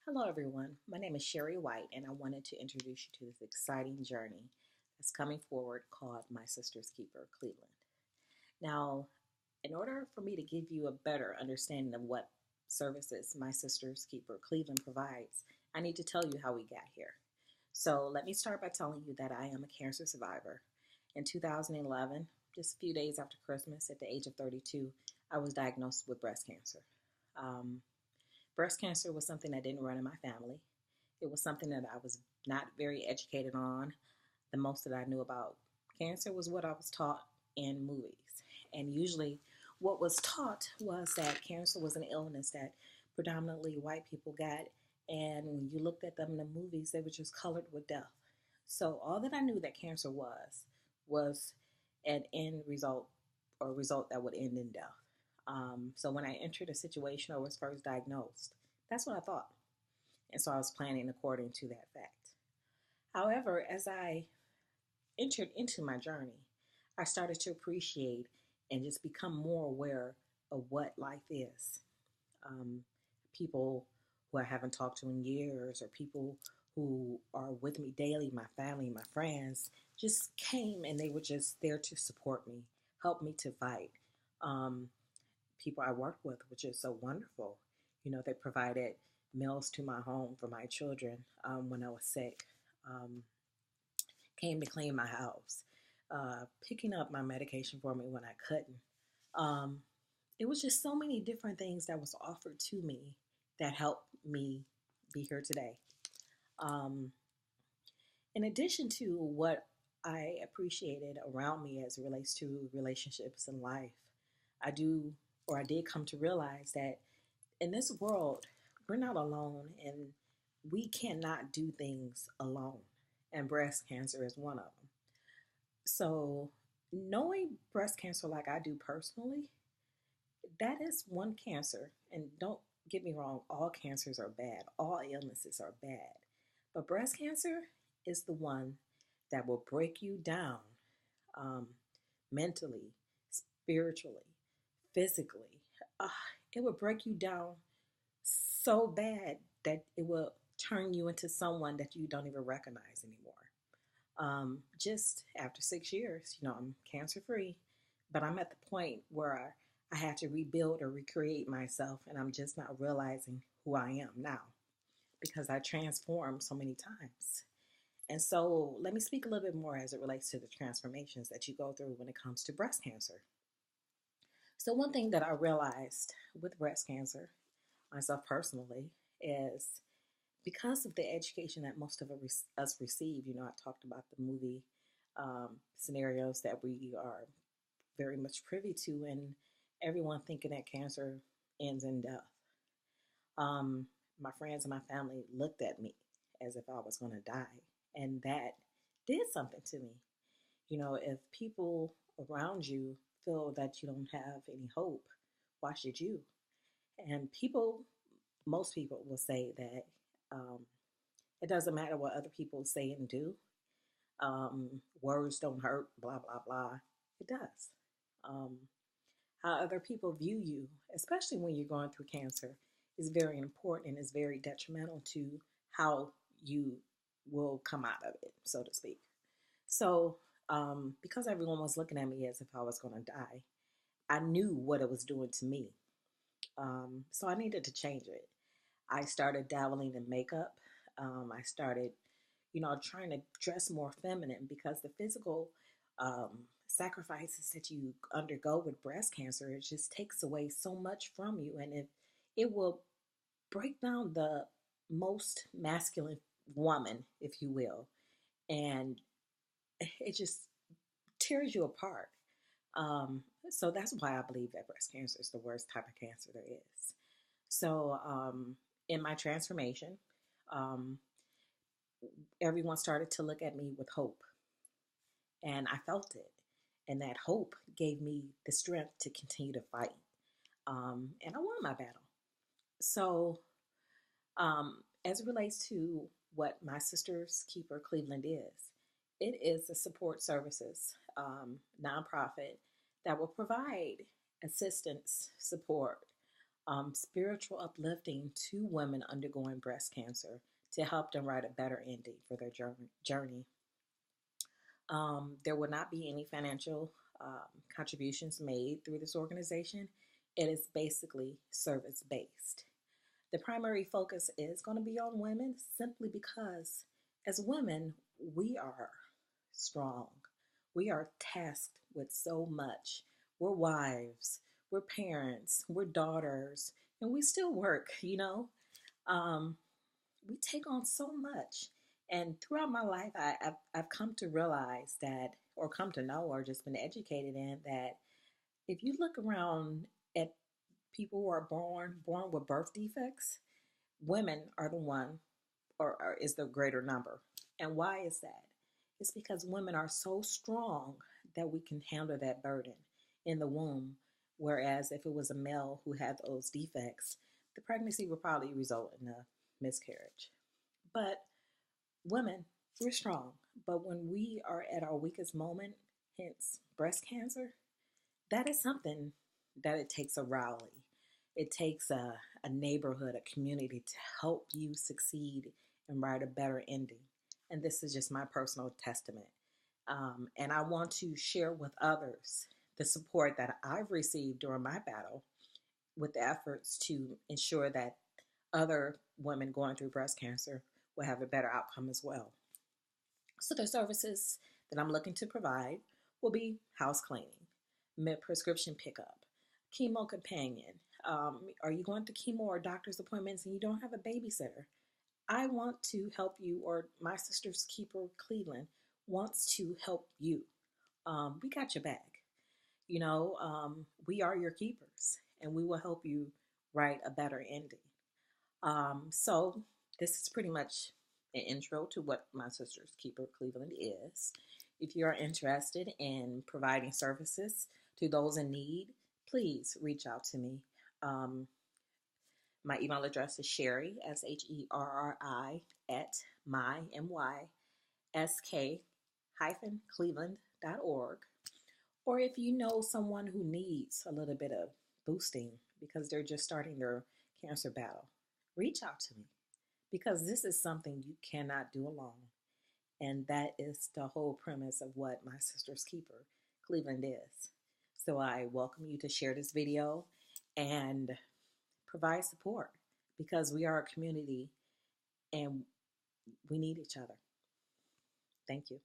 Hello, everyone. My name is Sherry White, and I wanted to introduce you to this exciting journey that's coming forward called My Sister's Keeper Cleveland. Now, in order for me to give you a better understanding of what services My Sister's Keeper Cleveland provides, I need to tell you how we got here. So, let me start by telling you that I am a cancer survivor. In 2011, just a few days after Christmas, at the age of 32, I was diagnosed with breast cancer. Um, Breast cancer was something that didn't run in my family. It was something that I was not very educated on. The most that I knew about cancer was what I was taught in movies. And usually, what was taught was that cancer was an illness that predominantly white people got. And when you looked at them in the movies, they were just colored with death. So, all that I knew that cancer was an end result or a result that would end in death. So when I entered a situation or was first diagnosed, that's what I thought. And so I was planning according to that fact. However, as I entered into my journey, I started to appreciate and just become more aware of what life is. Um, People who I haven't talked to in years, or people who are with me daily, my family, my friends, just came and they were just there to support me, help me to fight. Um, People I worked with, which is so wonderful. They provided meals to my home for my children when I was sick, um, came to clean my house, picking up my medication for me when I couldn't. Um, it was just so many different things that was offered to me that helped me be here today. Um, in addition to what I appreciated around me as it relates to relationships in life, I do, or I did come to realize that in this world, we're not alone and we cannot do things alone. And breast cancer is one of them. So, knowing breast cancer like I do personally, that is one cancer. And don't get me wrong, all cancers are bad, all illnesses are bad. But breast cancer is the one that will break you down um, mentally, spiritually, physically. Uh, it will break you down so bad that it will turn you into someone that you don't even recognize anymore. Just after 6 years, I'm cancer free, but I'm at the point where I have to rebuild or recreate myself, and I'm just not realizing who I am now because I transformed so many times. And so, let me speak a little bit more as it relates to the transformations that you go through when it comes to breast cancer. So, one thing that I realized with breast cancer, myself personally, is because of the education that most of us receive. I talked about the movie scenarios that we are very much privy to, and everyone thinking that cancer ends in death. My friends and my family looked at me as if I was going to die, and that did something to me. If people around you feel that you don't have any hope, why should you? And most people will say that um, it doesn't matter what other people say and do. Words don't hurt, blah, blah, blah. It does. Um, how other people view you, especially when you're going through cancer, is very important and is very detrimental to how you will come out of it, so to speak. So, because everyone was looking at me as if I was going to die, I knew what it was doing to me. So I needed to change it. I started dabbling in makeup. I started, trying to dress more feminine because the physical sacrifices that you undergo with breast cancer, it just takes away so much from you. And it will break down the most masculine woman, if you will. And it just tears you apart. Um, so that's why I believe that breast cancer is the worst type of cancer there is. So, in my transformation, um, everyone started to look at me with hope, and I felt it. And that hope gave me the strength to continue to fight. And I won my battle. So, as it relates to what My Sister's Keeper Cleveland is, it is a support services nonprofit that will provide assistance, support, spiritual uplifting to women undergoing breast cancer to help them write a better ending for their journey. There will not be any financial contributions made through this organization. It is basically service based. The primary focus is going to be on women simply because, as women, we are strong. We are tasked with so much. We're wives, we're parents, we're daughters, and we still work. Um, we take on so much. And throughout my life, I've come to realize that, or come to know, or just been educated in that if you look around at people who are born with birth defects, women are the one, or is the greater number. And why is that? It's because women are so strong that we can handle that burden in the womb. Whereas if it was a male who had those defects, the pregnancy would probably result in a miscarriage. But women, we're strong. But when we are at our weakest moment, hence breast cancer, that is something that it takes a rally. It takes a neighborhood, a community to help you succeed and write a better ending. And this is just my personal testament. And I want to share with others the support that I've received during my battle with the efforts to ensure that other women going through breast cancer will have a better outcome as well. So the services that I'm looking to provide will be house cleaning, mid prescription pickup, chemo companion. Are you going to chemo or doctor's appointments and you don't have a babysitter? I want to help you, or my sister's keeper, Cleveland, wants to help you. We got your back. We are your keepers and we will help you write a better ending. So this is pretty much an intro to what My Sister's Keeper Cleveland is. If you are interested in providing services to those in need, please reach out to me. Um, my email address is Sherry, SHERRI, at myMYSK hyphen Cleveland.org. Or if you know someone who needs a little bit of boosting because they're just starting their cancer battle, reach out to me because this is something you cannot do alone. And that is the whole premise of what My Sister's Keeper Cleveland is. So I welcome you to share this video and provide support because we are a community and we need each other. Thank you.